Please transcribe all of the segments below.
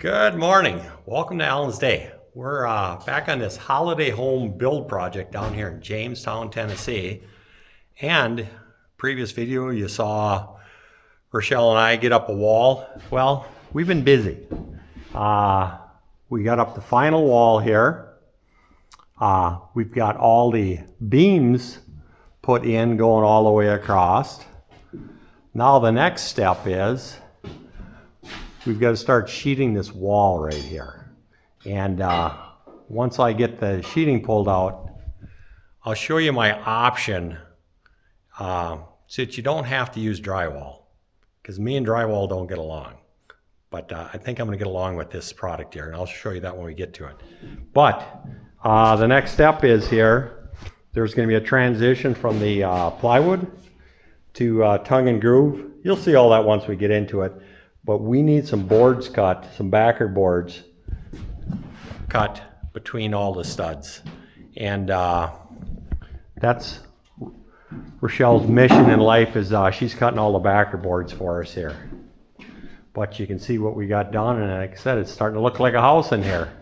Good morning. Welcome to Allen's Day. We're back on this holiday home build project down here in Jamestown, Tennessee. And previous video you saw Rochelle and I get up a wall. Well, we've been busy. We got up the final wall here. We've got all the beams put in going all the way across. Now the next step is we've got to start sheeting this wall right here. And once I get the sheeting pulled out, I'll show you my option so that you don't have to use drywall, because me and drywall don't get along. But I think I'm going to get along with this product here, and I'll show you that when we get to it. But the next step is here, there's going to be a transition from the plywood to tongue and groove. You'll see all that once we get into it. But we need some boards cut, some backer boards cut between all the studs. And that's Rochelle's mission in life, is she's cutting all the backer boards for us here. But you can see what we got done, and like I said, it's starting to look like a house in here.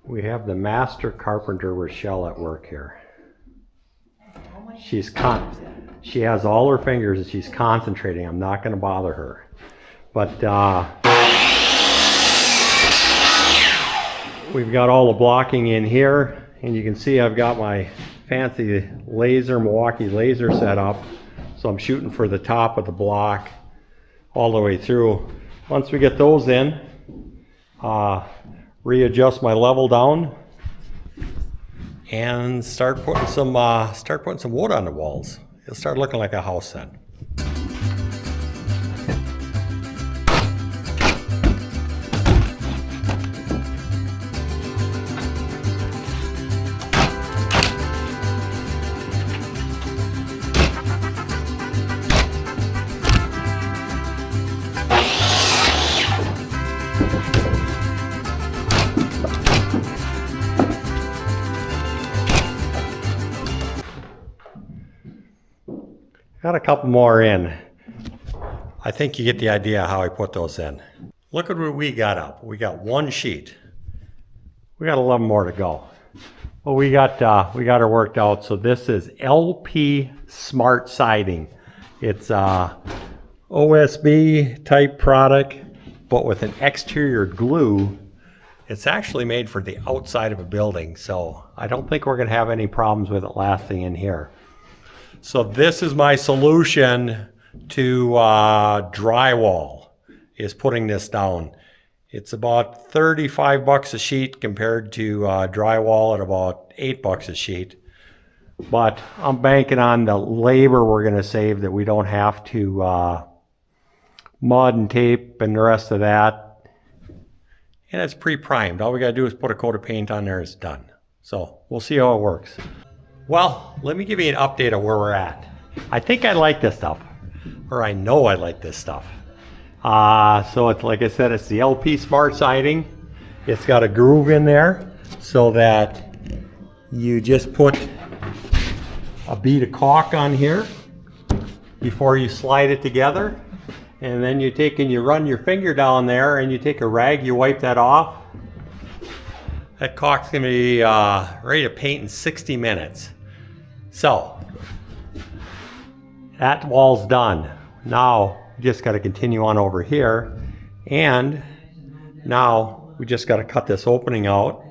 We have the master carpenter Rochelle at work here. She has all her fingers and she's concentrating. I'm not going to bother her. But we've got all the blocking in here, and you can see I've got my fancy laser, Milwaukee laser set up. So I'm shooting for the top of the block all the way through. Once we get those in, readjust my level down and start putting some wood on the walls. It'll start looking like a house then. Got a couple more in. I think you get the idea how I put those in. Look at what we got up. We got one sheet. We got 11 more to go. Well, we got her worked out. So this is LP Smart Siding. It's OSB type product, but with an exterior glue. It's actually made for the outside of a building, so I don't think we're going to have any problems with it lasting in here. So this is my solution to drywall, is putting this down. It's about 35 bucks a sheet compared to drywall at about 8 bucks a sheet. But I'm banking on the labor we're going to save, that we don't have to mud and tape and the rest of that. And it's pre-primed. All we got to do is put a coat of paint on there and it's done. So we'll see how it works. Well, let me give you an update of where we're at. I think I like this stuff, or I know I like this stuff. So it's, like I said, it's the LP Smart Siding. It's got a groove in there so that you just put a bead of caulk on here before you slide it together. And then you take and you run your finger down there and you take a rag, you wipe that off. That caulk's gonna be ready to paint in 60 minutes. So, that wall's done. Now, we just gotta continue on over here. And now, we just gotta cut this opening out.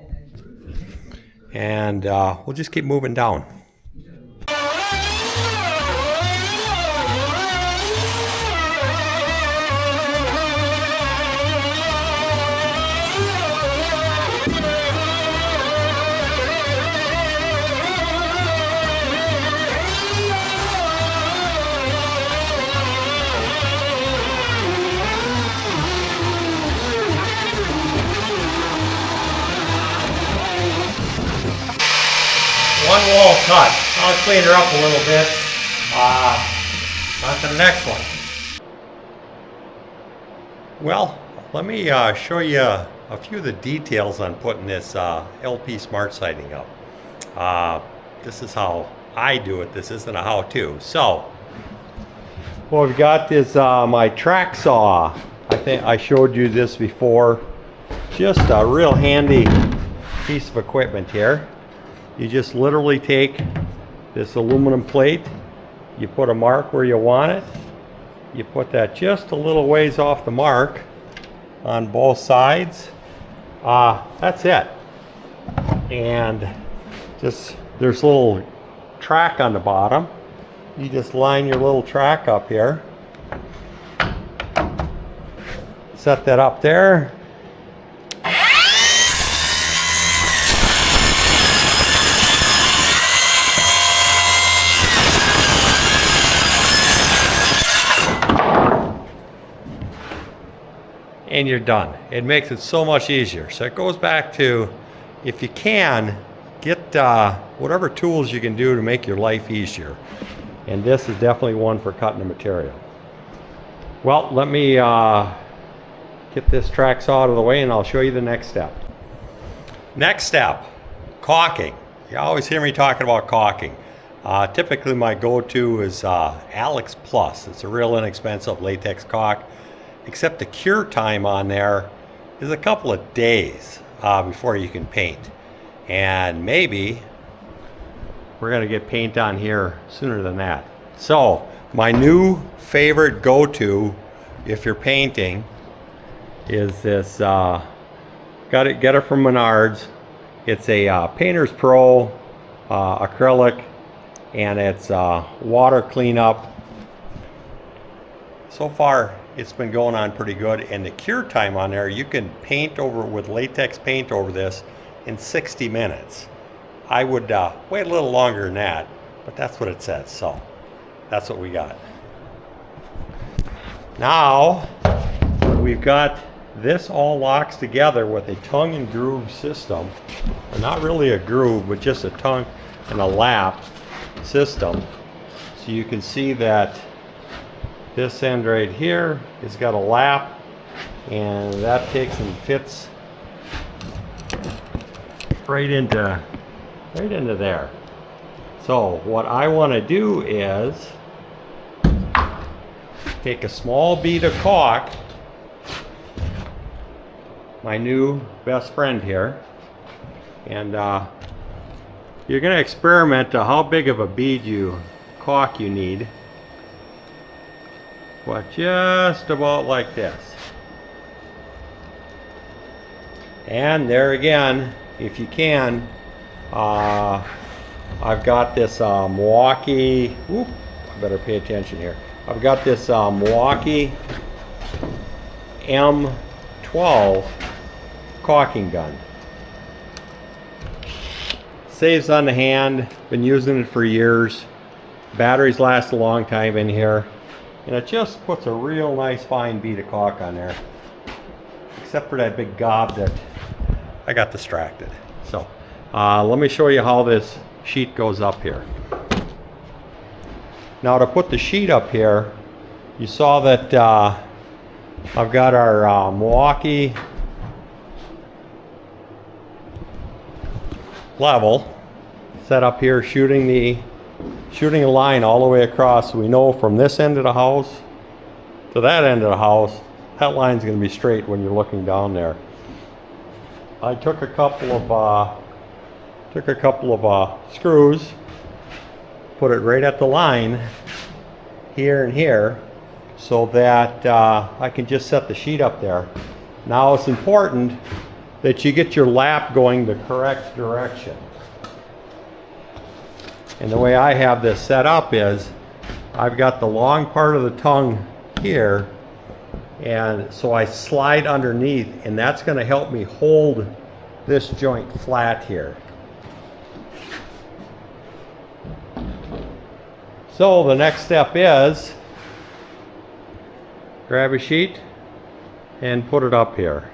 And we'll just keep moving down. One wall cut. I'll clean her up a little bit. On to the next one. Well, let me show you a few of the details on putting this LP Smart Siding up. This is how I do it. This isn't a how-to. So, what we've got is my track saw. I think I showed you this before. Just a real handy piece of equipment here. You just literally take this aluminum plate, you put a mark where you want it, you put that just a little ways off the mark on both sides. That's it. And just there's a little track on the bottom. You just line your little track up here. Set that up there. And you're done. It makes it so much easier. So it goes back to, if you can, get whatever tools you can do to make your life easier. And this is definitely one for cutting the material. Well, let me get this track saw out of the way and I'll show you the next step. Next step, caulking. You always hear me talking about caulking. Typically my go-to is Alex Plus. It's a real inexpensive latex caulk. Except the cure time on there is a couple of days before you can paint. And maybe we're gonna get paint on here sooner than that. So my new favorite go-to if you're painting is this, get it from Menards. It's a Painter's Pro acrylic, and it's water cleanup. So far it's been going on pretty good, and the cure time on there, you can paint over with latex paint over this in 60 minutes. I would wait a little longer than that, but that's what it says, so that's what we got. Now we've got this all locks together with a tongue and groove system, or not really a groove, but just a tongue and a lap system. So you can see that this end right here has got a lap, and that takes and fits right into there. So what I want to do is take a small bead of caulk, my new best friend here, and you're going to experiment to how big of a caulk you need. But just about like this. And there again, if you can, I've got this Milwaukee, I better pay attention here. I've got this Milwaukee M12 caulking gun. Saves on the hand, been using it for years. Batteries last a long time in here. And it just puts a real nice fine bead of caulk on there. Except for that big gob that I got distracted. So let me show you how this sheet goes up here. Now to put the sheet up here, you saw that I've got our Milwaukee level set up here, shooting a line all the way across, so we know from this end of the house to that end of the house, that line's going to be straight when you're looking down there. I took a couple of screws, put it right at the line here and here, so that I can just set the sheet up there. Now it's important that you get your lap going the correct direction. And the way I have this set up is I've got the long part of the tongue here, and so I slide underneath, and that's going to help me hold this joint flat here. So the next step is grab a sheet and put it up here.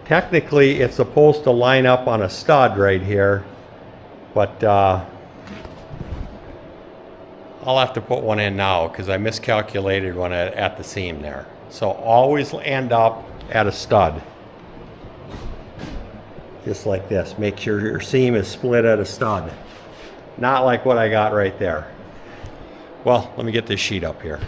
Technically it's supposed to line up on a stud right here, but I'll have to put one in now because I miscalculated one at the seam there. So always end up at a stud. Just like this. Make sure your seam is split at a stud. Not like what I got right there. Well, let me get this sheet up here.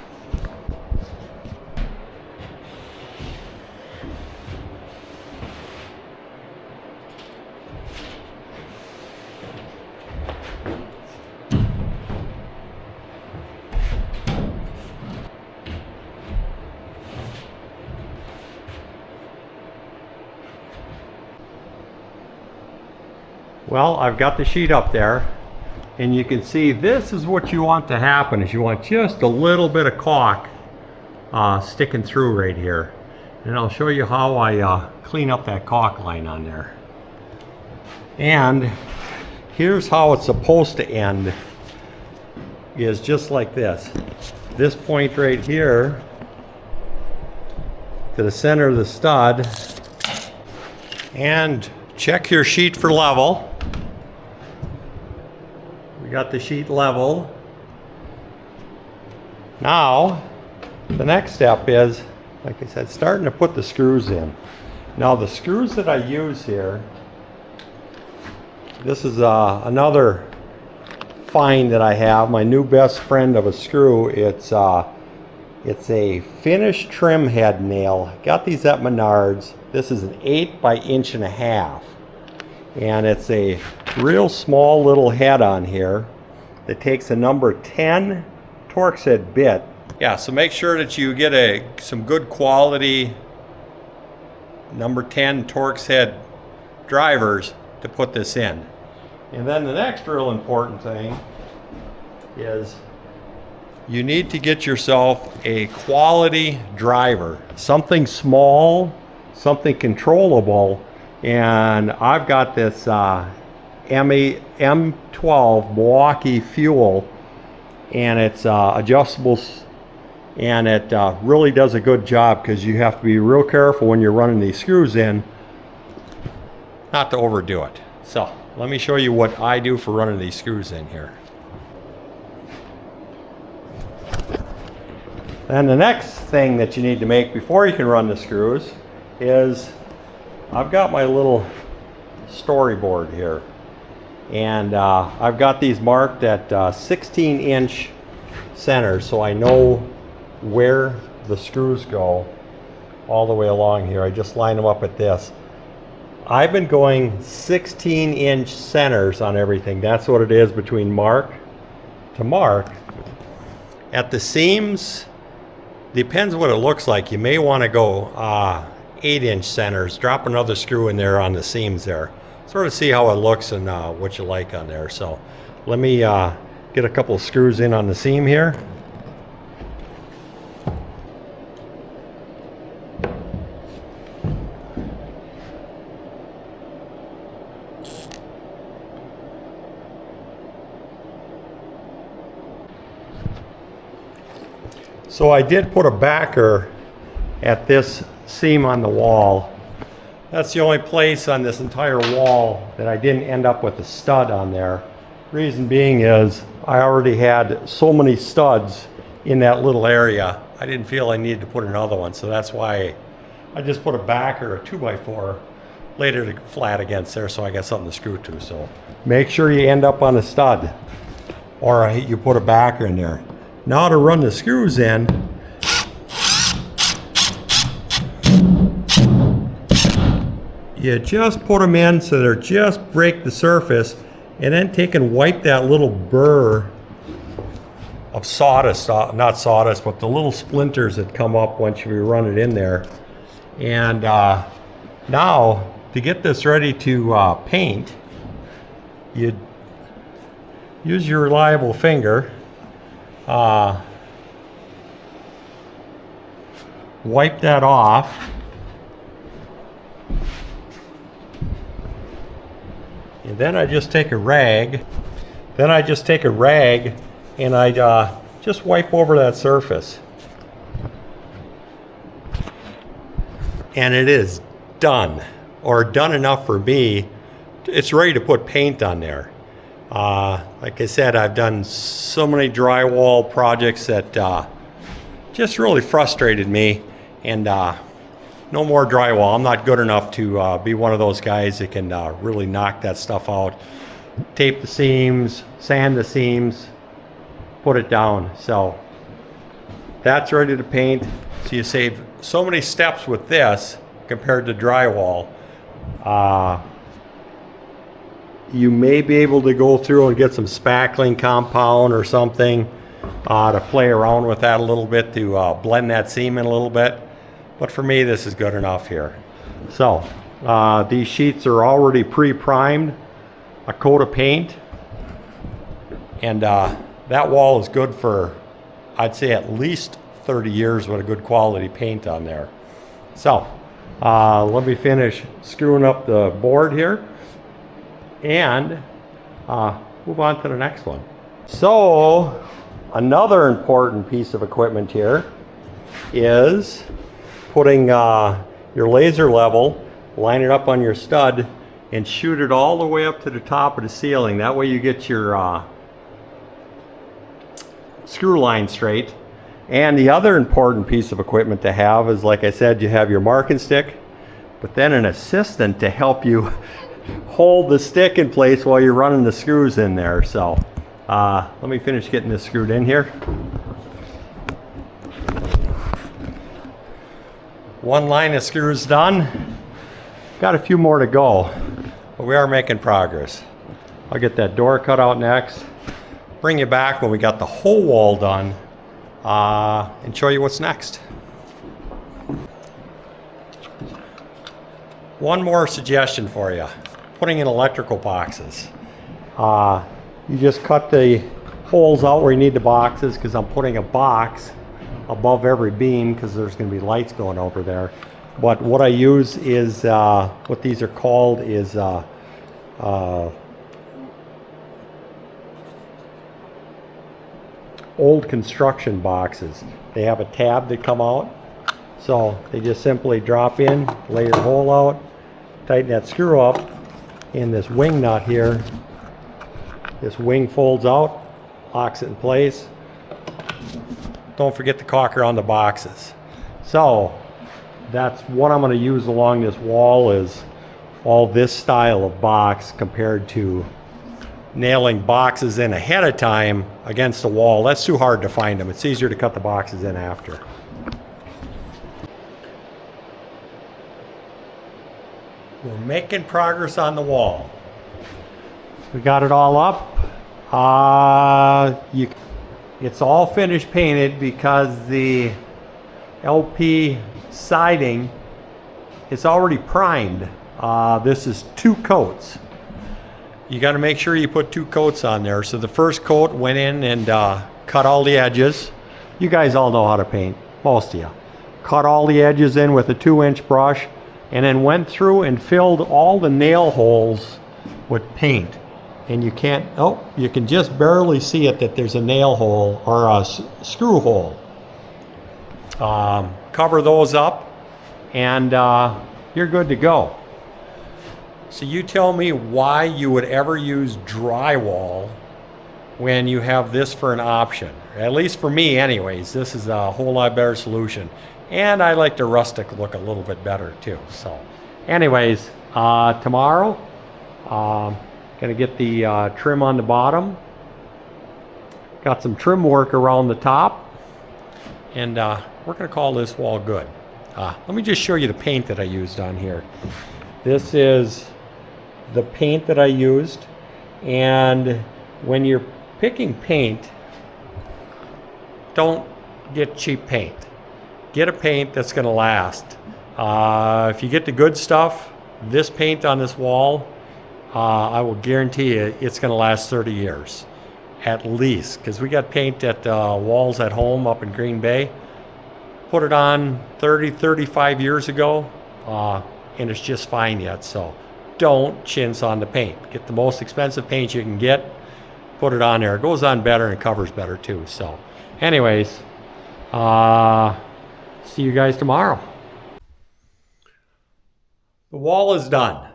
Well, I've got the sheet up there, and you can see this is what you want to happen, is you want just a little bit of caulk sticking through right here. And I'll show you how I clean up that caulk line on there. And here's how it's supposed to end, is just like this. This point right here to the center of the stud, and check your sheet for level. We got the sheet level. Now, the next step is, like I said, starting to put the screws in. Now the screws that I use here, this is another find that I have, my new best friend of a screw. It's a finished trim head nail. Got these at Menards. This is an 8 by 1.5 inches. And it's a real small little head on here that takes a number 10 Torx head bit. Yeah, so make sure that you get some good quality number 10 Torx head drivers to put this in. And then the next real important thing is you need to get yourself a quality driver, something small, something controllable. And I've got this M12 Milwaukee Fuel, and it's adjustable, and it really does a good job, because you have to be real careful when you're running these screws in not to overdo it. So let me show you what I do for running these screws in here. And the next thing that you need to make before you can run the screws is, I've got my little storyboard here, and I've got these marked at 16-inch centers, so I know where the screws go all the way along here. I just line them up at this. I've been going 16-inch centers on everything. That's what it is between mark to mark. At the seams, depends what it looks like. You may want to go 8-inch centers. Drop another screw in there on the seams there. Sort of see how it looks and what you like on there. So let me get a couple of screws in on the seam here. So I did put a backer at this seam on the wall. That's the only place on this entire wall that I didn't end up with a stud on there. Reason being is I already had so many studs in that little area. I didn't feel I needed to put another one, so that's why I just put a backer, a 2x4, laid it flat against there, so I got something to screw to. So make sure you end up on a stud, or you put a backer in there. Now to run the screws in, you just put them in so they're just break the surface, and then take and wipe that little burr of sawdust, not sawdust, but the little splinters that come up once you run it in there. And now to get this ready to paint, you use your reliable finger, wipe that off, and then I just take a rag. And I just wipe over that surface. And it is done, or done enough for me. It's ready to put paint on there. Like I said, I've done so many drywall projects that just really frustrated me, and no more drywall. I'm not good enough to be one of those guys that can really knock that stuff out. Tape the seams, sand the seams, put it down. So that's ready to paint. So you save so many steps with this compared to drywall. You may be able to go through and get some spackling compound or something to play around with that a little bit to blend that seam in a little bit. But for me, this is good enough here. So these sheets are already pre-primed a coat of paint, and that wall is good for, I'd say, at least 30 years with a good quality paint on there. So let me finish screwing up the board here and move on to the next one. So another important piece of equipment here is putting your laser level, line it up on your stud, and shoot it all the way up to the top of the ceiling. That way you get your screw line straight. And the other important piece of equipment to have is, like I said, you have your marking stick, but then an assistant to help you hold the stick in place while you're running the screws in there. So let me finish getting this screwed in here. One line of screws done. Got a few more to go, but we are making progress. I'll get that door cut out next. Bring you back when we got the whole wall done and show you what's next. One more suggestion for you. Putting in electrical boxes. You just cut the holes out where you need the boxes, because I'm putting a box above every beam because there's going to be lights going over there. But what I use is, what these are called is old construction boxes. They have a tab that come out. So they just simply drop in, lay your hole out, tighten that screw up, and this wing nut here, this wing folds out, locks it in place. Don't forget the caulker on the boxes. So that's what I'm going to use along this wall, is all this style of box compared to nailing boxes in ahead of time against the wall. That's too hard to find them. It's easier to cut the boxes in after. We're making progress on the wall. We got it all up. It's all finished painted because the LP siding is already primed. This is 2 coats. You got to make sure you put 2 coats on there. So the first coat went in and cut all the edges. You guys all know how to paint, most of you. Cut all the edges in with a 2-inch brush, and then went through and filled all the nail holes with paint. And you can't, oh, you can just barely see it that there's a nail hole or a screw hole. Cover those up and you're good to go. So you tell me why you would ever use drywall when you have this for an option. At least for me anyways, this is a whole lot better solution. And I like the rustic look a little bit better too. So anyways, tomorrow, gonna get the trim on the bottom. Got some trim work around the top. And we're gonna call this wall good. Let me just show you the paint that I used on here. This is the paint that I used. And when you're picking paint, don't get cheap paint. Get a paint that's gonna last. If you get the good stuff, this paint on this wall, I will guarantee you it's going to last 30 years at least, because we got paint at walls at home up in Green Bay. Put it on 35 years ago and it's just fine yet. So don't chintz on the paint. Get the most expensive paint you can get, put it on there. It goes on better and it covers better too. So anyways, see you guys tomorrow. The wall is done.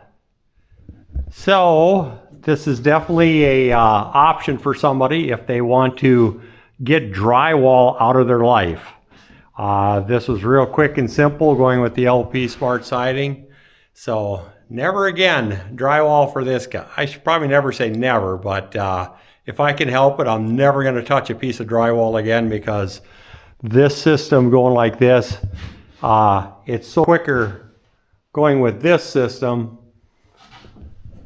So this is definitely a option for somebody if they want to get drywall out of their life. This was real quick and simple, going with the LP Smart Siding. So never again drywall for this guy. I should probably never say never, but if I can help it, I'm never going to touch a piece of drywall again, because this system going like this, it's so quicker going with this system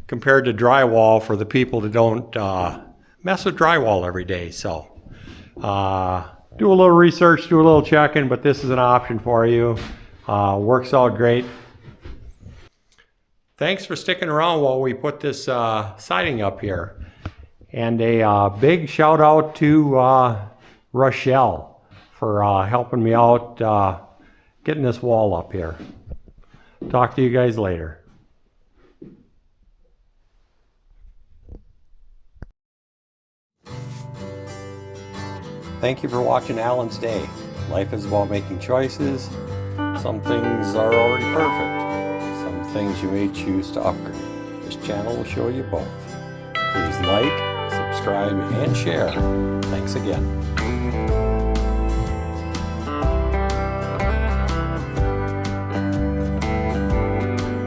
compared to drywall for the people that don't mess with drywall every day. So do a little research, do a little checking, but this is an option for you. Works out great. thanks for sticking around while we put this siding up here. And a big shout out to Rochelle for helping me out getting this wall up here. Talk to you guys later. Thank you for watching Alan's Day. Life is about making choices. Some things are already perfect. Some things you may choose to upgrade. This channel will show you both. Please like, subscribe, and share. Thanks again.